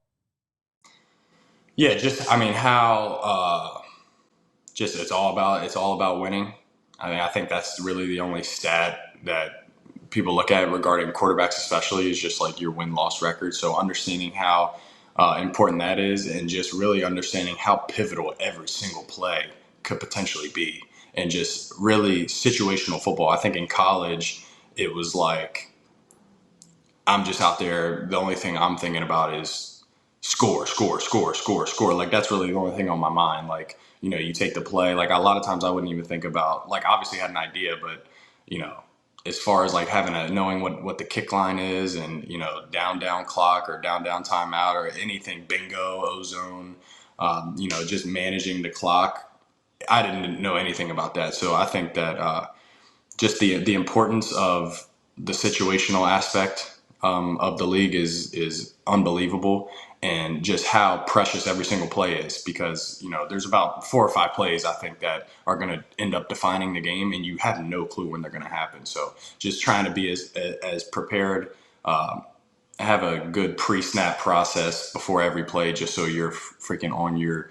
Yeah, just I mean how just it's all about winning. I mean, I think that's really the only stat that people look at regarding quarterbacks, especially, is just like your win-loss record. So understanding how important that is, and just really understanding how pivotal every single play could potentially be, and just really situational football. I think in college, it was like I'm just out there. The only thing I'm thinking about is score, score, score, score, score. Like that's really the only thing on my mind. Like, you take the play. Like a lot of times I wouldn't even think about, like, obviously I had an idea, but as far as like knowing what the kick line is, and down clock or down timeout or anything, bingo, ozone, just managing the clock. I didn't know anything about that. So I think that just the importance of the situational aspect of the league is unbelievable, and just how precious every single play is, because there's about 4 or 5 plays I think that are going to end up defining the game, and you have no clue when they're going to happen. So just trying to be as prepared, have a good pre-snap process before every play, just so you're freaking on your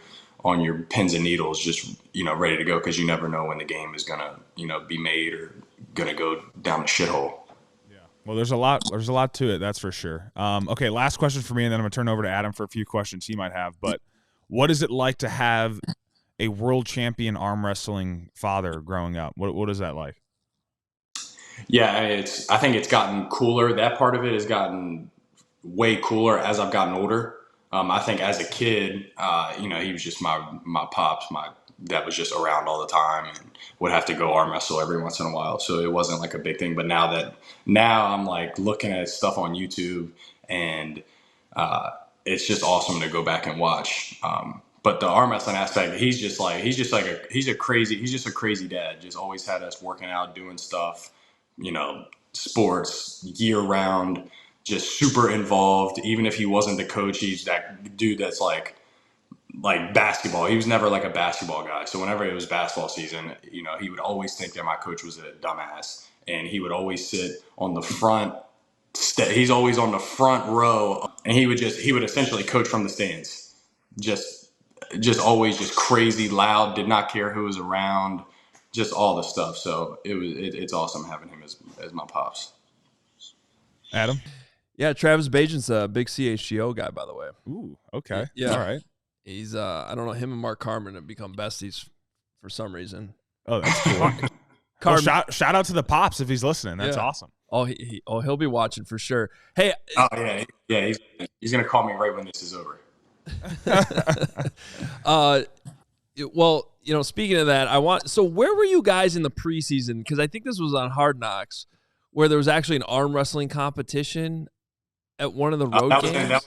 pins and needles, just ready to go, because you never know when the game is going to be made or going to go down the shithole. Yeah. Well, there's a lot to it. That's for sure. Okay. Last question for me, and then I'm going to turn over to Adam for a few questions he might have. But what is it like to have a world champion arm wrestling father growing up? What is that like? Yeah, I think it's gotten cooler. That part of it has gotten way cooler as I've gotten older. I think as a kid, he was just my pops. My dad was just around all the time and would have to go arm wrestle every once in a while. So it wasn't like a big thing. But now I'm like looking at stuff on YouTube, and it's just awesome to go back and watch. But the arm wrestling aspect, he's just a crazy dad. Just always had us working out, doing stuff, sports year round, just super involved. Even if he wasn't the coach, he's that dude that's like basketball. He was never like a basketball guy. So whenever it was basketball season, he would always think that my coach was a dumbass, and he would always sit on the front. He's always on the front row, and he would essentially coach from the stands. Just always just crazy loud. Did not care who was around. Just all the stuff. So it's awesome having him as my pops. Adam? Yeah, Travis Bagent's a big CHGO guy, by the way. Ooh, okay. Yeah. All right. He's I don't know, him and Mark Carmen have become besties for some reason. Oh, that's cool. Well, shout out to the pops if he's listening. That's awesome. Oh, he'll be watching for sure. Hey. Oh yeah. He's gonna call me right when this is over. Well, speaking of that, so where were you guys in the preseason? Because I think this was on Hard Knocks, where there was actually an arm wrestling competition at one of the road games.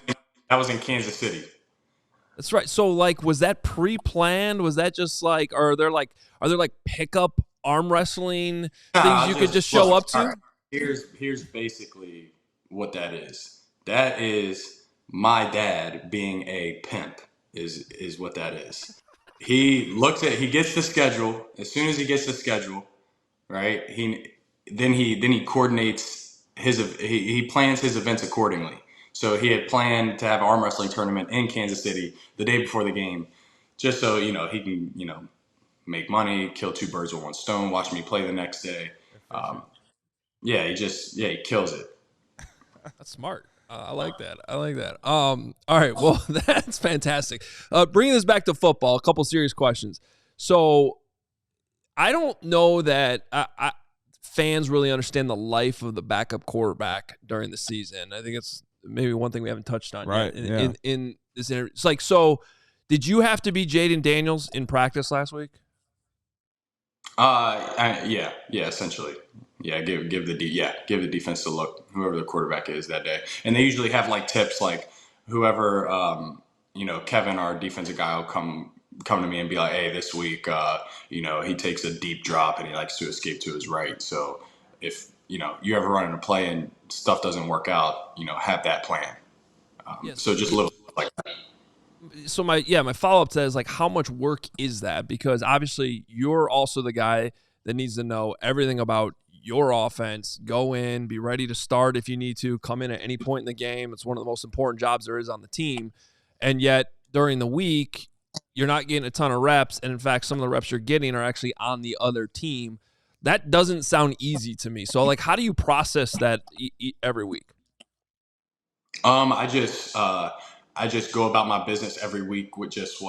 That was in Kansas City. That's right. So, was that pre-planned? Was that just are there pickup arm wrestling things you could just show up to? Right. Here's basically what that is. That is my dad being a pimp is what that is. He gets the schedule. As soon as he gets the schedule, right? He coordinates he plans his events accordingly. So he had planned to have an arm wrestling tournament in Kansas City the day before the game, just so he can make money, kill two birds with one stone, watch me play the next day. He kills it. That's smart. I like that. All right. Well, that's fantastic. Bringing this back to football, a couple serious questions. So I don't know that fans really understand the life of the backup quarterback during the season. I think it's maybe one thing we haven't touched on yet in this interview. It's so did you have to be Jaden Daniels in practice last week? Yeah, essentially. Yeah, give the defense a look, whoever the quarterback is that day. And they usually have tips whoever Kevin, our defensive guy, will come to me and be like, hey, this week he takes a deep drop and he likes to escape to his right. So if you ever run into play and stuff doesn't work out, have that plan. So just a little like that. So my follow-up to that is how much work is that? Because obviously you're also the guy that needs to know everything about your offense. Go in, be ready to start if you need to, come in at any point in the game. It's one of the most important jobs there is on the team. And yet during the week, you're not getting a ton of reps. And in fact, some of the reps you're getting are actually on the other team. That doesn't sound easy to me. So how do you process that every week? I just go about my business every week with just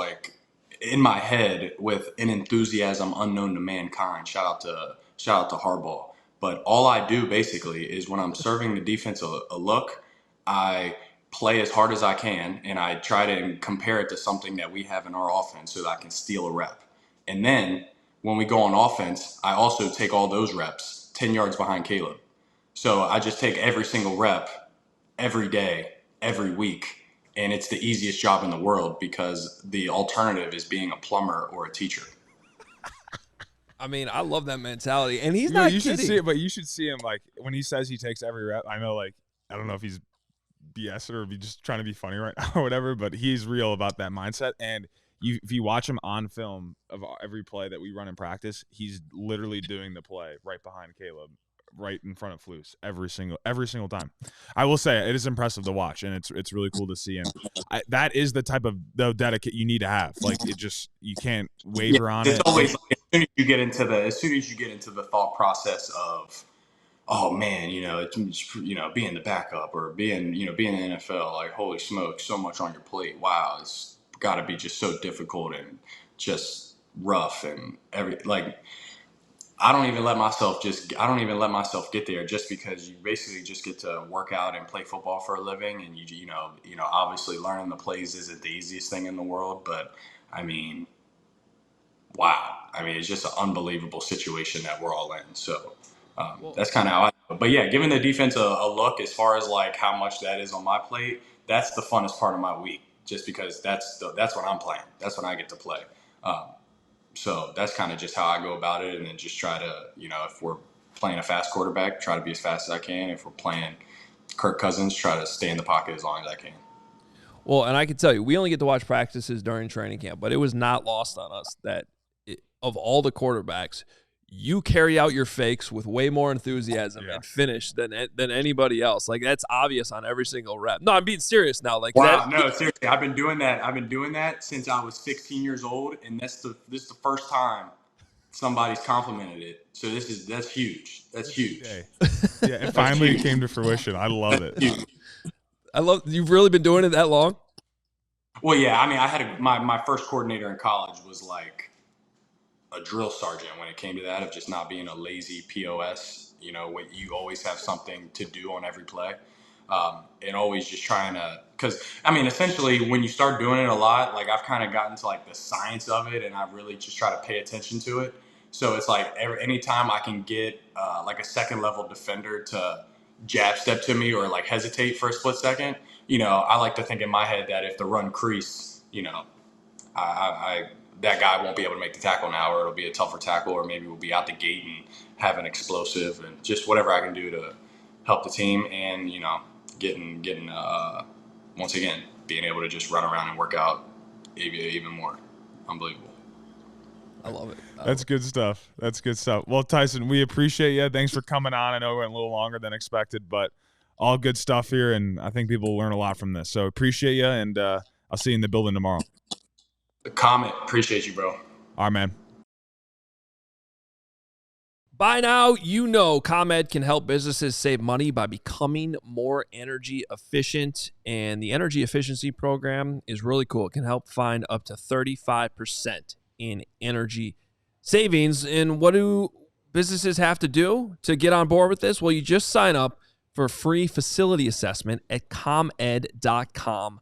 in my head with an enthusiasm unknown to mankind. Shout out to Harbaugh. But all I do basically is when I'm serving the defense a look, I play as hard as I can and I try to compare it to something that we have in our offense so that I can steal a rep. And then when we go on offense, I also take all those reps 10 yards behind Caleb. So I just take every single rep every day, every week. And it's the easiest job in the world because the alternative is being a plumber or a teacher. I mean, I love that mentality. And he's not you kidding. Should see it, but you should see him when he says he takes every rep. I know I don't know if he's BS or if he's just trying to be funny right now or whatever, but he's real about that mindset. And if you watch him on film of every play that we run in practice, he's literally doing the play right behind Caleb, right in front of Flus every single time. I will say it is impressive to watch, and it's really cool to see. And that is the type of dedication you need to have. You can't waver on it. soon as you get into the thought process of, oh man, being the backup or being in the NFL, like holy smokes, so much on your plate. Wow, it's got to be just so difficult and just rough and I don't even let myself get there just because you basically just get to work out and play football for a living, and obviously learning the plays isn't the easiest thing in the world, but I mean, wow. I mean, it's just an unbelievable situation that we're all in. So that's kind of how but yeah, giving the defense a look as far as like how much that is on my plate, that's the funnest part of my week, just because that's what I'm playing. That's when I get to play. So that's kind of just how I go about it. And then just try to, if we're playing a fast quarterback, try to be as fast as I can. If we're playing Kirk Cousins, try to stay in the pocket as long as I can. Well, and I can tell you, we only get to watch practices during training camp, but it was not lost on us that of all the quarterbacks, you carry out your fakes with way more enthusiasm and finish than anybody else. Like, that's obvious on every single rep. No, I'm being serious now. Like, wow, no, seriously, I've been doing that since I was 16 years old, and this is the first time somebody's complimented it. So that's huge. That's huge. Yeah, and finally it came to fruition. I love it. You've really been doing it that long? Well, yeah. I mean, I had my first coordinator in college was like a drill sergeant when it came to that, of just not being a lazy POS. You always have something to do on every play. And always just trying to, because I mean, essentially when you start doing it a lot, like I've kind of gotten to like the science of it, and I really just try to pay attention to it. So it's like anytime I can get like a second level defender to jab step to me or like hesitate for a split second, I like to think in my head that if the run crease, I that guy won't be able to make the tackle now, or it'll be a tougher tackle, or maybe we'll be out the gate and have an explosive, and just whatever I can do to help the team, and getting once again being able to just run around and work out even more. Unbelievable. I love it. That's good stuff. Well, Tyson, we appreciate you. Thanks for coming on. I know it went a little longer than expected, but all good stuff here, and I think people will learn a lot from this. So appreciate you, and I'll see you in the building tomorrow. Comment. Appreciate you, bro. All right, man. By now, ComEd can help businesses save money by becoming more energy efficient. And the energy efficiency program is really cool. It can help find up to 35% in energy savings. And what do businesses have to do to get on board with this? Well, you just sign up for a free facility assessment at comed.com/biz.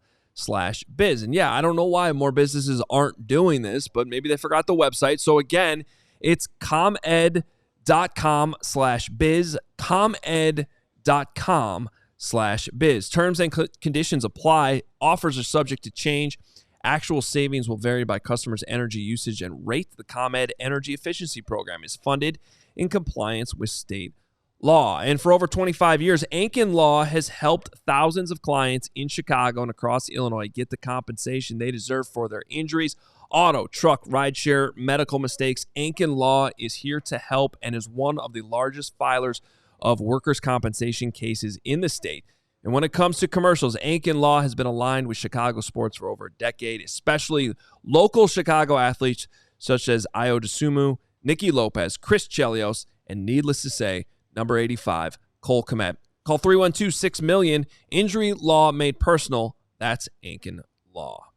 And yeah, I don't know why more businesses aren't doing this, but maybe they forgot the website. So again, it's comed.com/biz, comed.com/biz. Terms and conditions apply. Offers are subject to change. Actual savings will vary by customers' energy usage and rate. The ComEd Energy Efficiency Program is funded in compliance with state law. And for over 25 years, Ankin Law has helped thousands of clients in Chicago and across Illinois get the compensation they deserve for their injuries, auto, truck, rideshare, medical mistakes. Ankin Law is here to help and is one of the largest filers of workers' compensation cases in the state. And when it comes to commercials, Ankin Law has been aligned with Chicago sports for over a decade, especially local Chicago athletes such as Ayo Dosunmu, Nicky Lopez, Chris Chelios, and needless to say, number 85, Cole Kmet. Call 312-6-million. Injury law made personal. That's Ankin Law.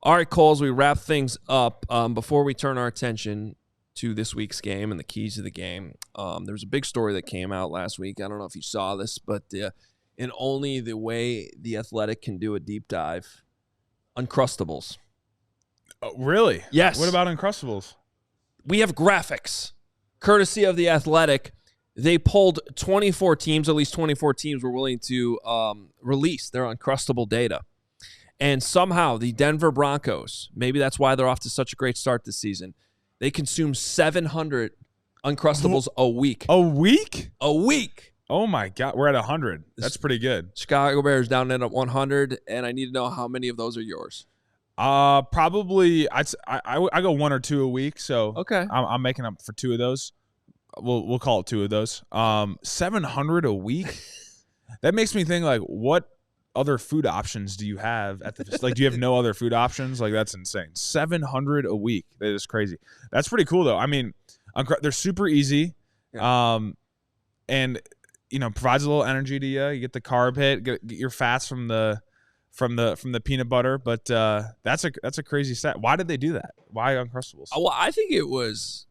All right, Cole, as we wrap things up, before we turn our attention to this week's game and the keys to the game, there was a big story that came out last week. I don't know if you saw this, but in only the way The Athletic can do a deep dive, Uncrustables. Oh, really? Yes. What about Uncrustables? We have graphics, courtesy of The Athletic. They pulled 24 teams, at least 24 teams were willing to release their Uncrustable data. And somehow the Denver Broncos, maybe that's why they're off to such a great start this season, they consume 700 Uncrustables a week. A week? A week. Oh, my God. We're at 100. That's pretty good. Chicago Bears down at 100, and I need to know how many of those are yours. Probably I go one or two a week, so okay. I'm making up for two of those. We'll call it two of those. 700 a week. That makes me think, like, what other food options do you have at the like? Do you have no other food options? Like that's insane. $700 a week. That is crazy. That's pretty cool though. I mean, they're super easy, and provides a little energy to you. You get the carb hit, get your fats from the peanut butter. But that's a crazy stat. Why did they do that? Why Uncrustables? Well, I think it was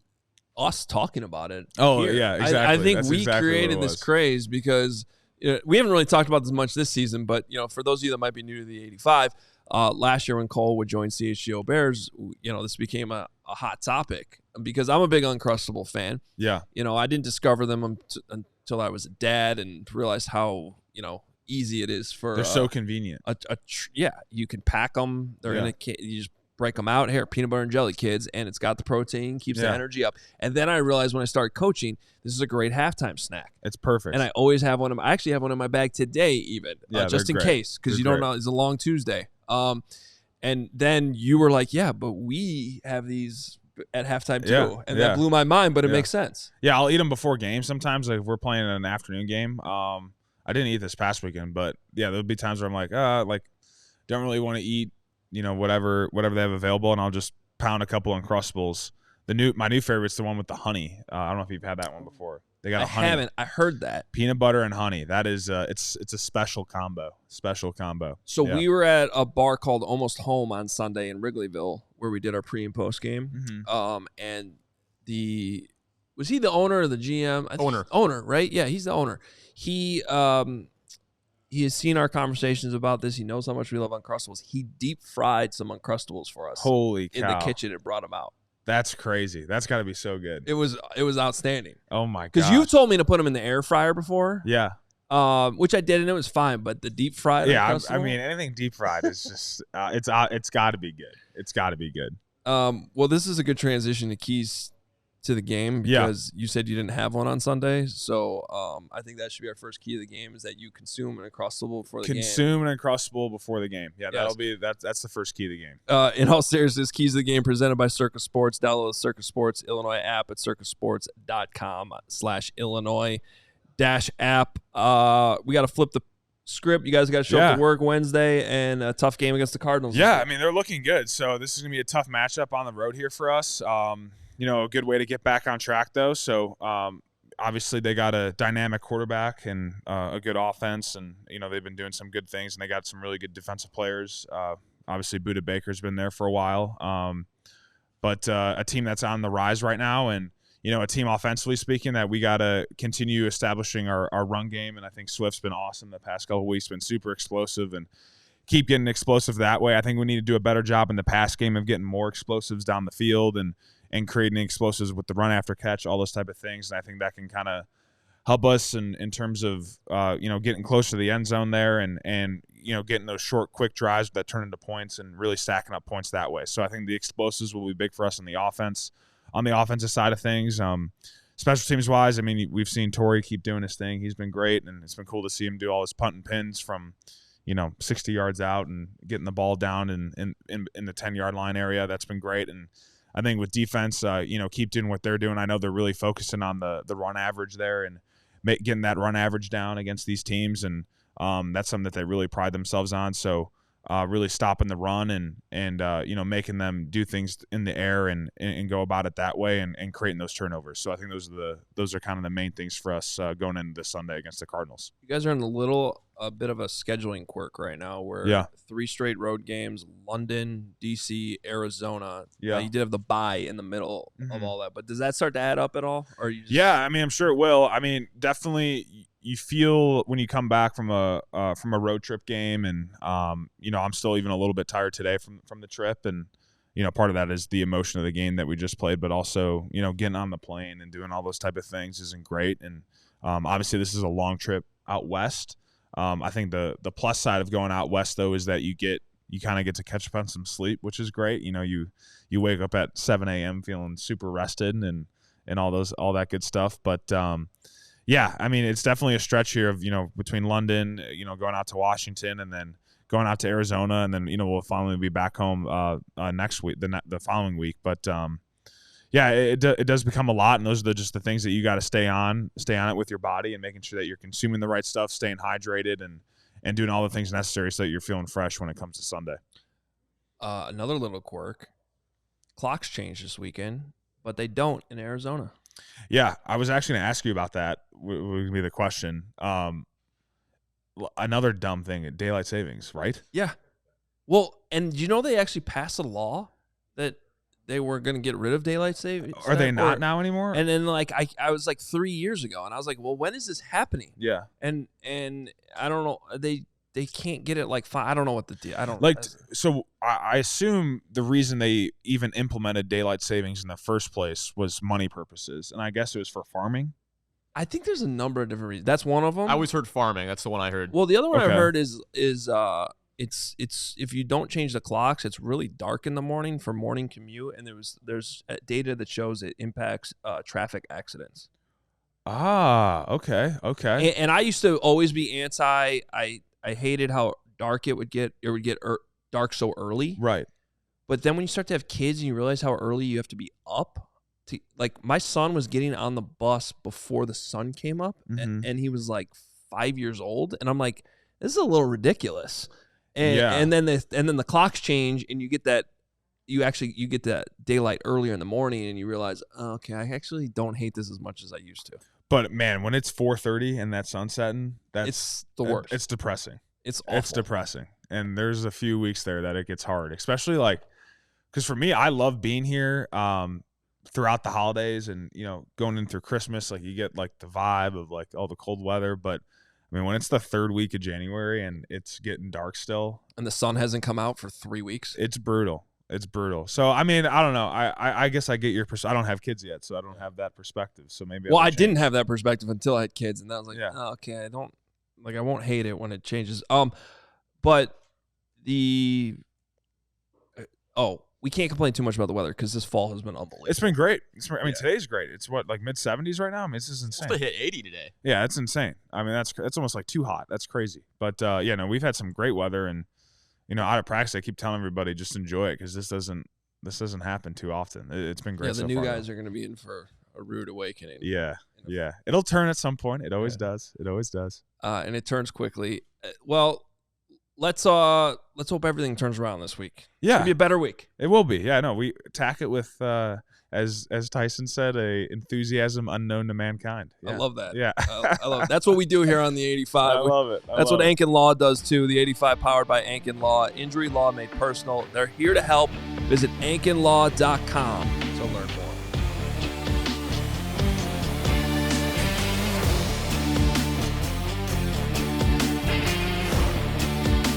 us talking about it. Oh here. Yeah, exactly. I think we created this craze because we haven't really talked about this much this season. But for those of you that might be new to the 85, last year when Cole would join CHGO Bears, this became a hot topic because I'm a big Uncrustable fan. Yeah. I didn't discover them until I was a dad and realized how easy it is for. They're so convenient. You can pack them. They're in you just break them out here, peanut butter and jelly, kids, and it's got the protein, keeps the energy up. And then I realized when I started coaching, this is a great halftime snack. It's perfect. And I always have one. I actually have one in my bag today, even just in case, because you don't know. It's a long Tuesday. And then you were like, "Yeah, but we have these at halftime too," and that blew my mind. But it makes sense. Yeah, I'll eat them before games sometimes. Like if we're playing an afternoon game. I didn't eat this past weekend, but there'll be times where I'm like, don't really want to eat. Whatever they have available, and I'll just pound a couple Uncrustables. My new favorite's the one with the honey. I don't know if you've had that one before. They got honey. I haven't. I heard that. Peanut butter and honey. That is it's a special combo. So we were at a bar called Almost Home on Sunday in Wrigleyville where we did our pre and post game. Mm-hmm. And was he the owner or the GM? Owner, right? Yeah, he's the owner. He has seen our conversations about this. He knows how much we love Uncrustables. He deep fried some Uncrustables for us. Holy cow. In the kitchen and brought them out. That's crazy. That's got to be so good. It was outstanding. Oh my god. Because you've told me to put them in the air fryer before. Yeah. Which I did and it was fine. But the deep fried. Yeah, I mean anything deep fried is just it's got to be good. It's got to be good. Well, this is a good transition to keys to the game because you said you didn't have one on Sunday. So I think that should be our first key of the game is that you consume an Uncrustable before the game. Consume an Uncrustable before the game. Yeah, that's the first key of the game. In all seriousness, keys of the game presented by Circus Sports. Download the Circus Sports Illinois app at circusports.com/Illinois-app. We got to flip the script. You guys got to show up to work Wednesday and a tough game against the Cardinals. Yeah, I mean, they're looking good. So this is going to be a tough matchup on the road here for us. A good way to get back on track, though. So, obviously, they got a dynamic quarterback and a good offense, and, they've been doing some good things, and they got some really good defensive players. Obviously, Budda Baker's been there for a while. But a team that's on the rise right now and, a team offensively speaking that we got to continue establishing our run game, and I think Swift's been awesome the past couple of weeks, been super explosive, and keep getting explosive that way. I think we need to do a better job in the pass game of getting more explosives down the field and creating explosives with the run after catch, all those type of things. And I think that can kind of help us in terms of, getting close to the end zone there and getting those short, quick drives that turn into points and really stacking up points that way. So I think the explosives will be big for us on the offense, on the offensive side of things. Special teams wise, I mean, we've seen Torrey keep doing his thing. He's been great, and it's been cool to see him do all his punt and pins from, 60 yards out and getting the ball down in the 10-yard line area. That's been great. And I think with defense, keep doing what they're doing. I know they're really focusing on the run average there and getting that run average down against these teams, and that's something that they really pride themselves on. So really stopping the run and making them do things in the air and go about it that way and creating those turnovers. So I think those are kind of the main things for us going into this Sunday against the Cardinals. You guys are in a bit of a scheduling quirk right now where 3 straight road games, London, DC, Arizona. Yeah. You did have the bye in the middle of all that, but does that start to add up at all? Or I mean, I'm sure it will. I mean, definitely you feel when you come back from a road trip game and, I'm still even a little bit tired today from the trip. And, part of that is the emotion of the game that we just played, but also, getting on the plane and doing all those type of things isn't great. And obviously this is a long trip out west. I think the plus side of going out west though is that you kind of get to catch up on some sleep, which is great. You wake up at 7 a.m. feeling super rested and all that good stuff. But I mean, it's definitely a stretch here of between London, going out to Washington and then going out to Arizona, and then we'll finally be back home next week, the following week. But it does become a lot, and those are just the things that you got to stay on it with your body and making sure that you're consuming the right stuff, staying hydrated, and doing all the things necessary so that you're feeling fresh when it comes to Sunday. Another little quirk. Clocks change this weekend, but they don't in Arizona. Yeah, I was actually going to ask you about that. Would be the question. Another dumb thing, daylight savings, right? Yeah. Well, and they actually passed a law that they were going to get rid of daylight savings. Are they not now anymore? And then I was 3 years ago, and I was like, well, when is this happening? Yeah. And I don't know. They can't get it 5. I don't know what the deal. I don't So I assume the reason they even implemented daylight savings in the first place was money purposes, and I guess it was for farming. I think there's a number of different reasons. That's one of them. I always heard farming. That's the one I heard. Well, the other one I heard is it's if you don't change the clocks, it's really dark in the morning for morning commute, and there's data that shows it impacts traffic accidents. Okay. And I used to always be anti. I hated how dark it would get. It would get dark so early. Right. But then when you start to have kids and you realize how early you have to be up. My son was getting on the bus before the sun came up, and he was 5 years old, and I'm like, this is a little ridiculous. And then the clocks change, and you get that daylight earlier in the morning, and you realize, okay, I actually don't hate this as much as I used to. But man, when it's 4:30 and that sun's setting, it's the worst. It's depressing. It's awful. It's depressing, and there's a few weeks there that it gets hard, especially because for me, I love being here. Throughout the holidays and going in through Christmas, you get the vibe of all the cold weather, but I mean when it's the third week of January and it's getting dark still and the sun hasn't come out for 3 weeks, it's brutal. So I mean, I don't know, I guess I get your I don't have kids yet, so I don't have that perspective, so maybe I didn't have that perspective until I had kids, and I was okay, I don't I won't hate it when it changes. But we can't complain too much about the weather because this fall has been unbelievable. It's been great. Today's great. It's mid-70s right now. I mean, this is insane. It's supposed to hit 80 today. Yeah, it's insane. I mean, that's almost too hot. That's crazy. But we've had some great weather, and out of practice, I keep telling everybody just enjoy it because this doesn't happen too often. It's been great. Yeah, the new guys are going to be in for a rude awakening. Yeah. It'll turn at some point. It always does. And it turns quickly. Well. Let's hope everything turns around this week. Yeah, it'll be a better week. It will be. Yeah, no, we attack it with as Tyson said, a enthusiasm unknown to mankind. Yeah. I love that. Yeah, I love it. That's what we do here on the 85. I love it. That's what Ankin Law does too. The 85 powered by Ankin Law. Injury law made personal. They're here to help. Visit AnkinLaw.com to learn more.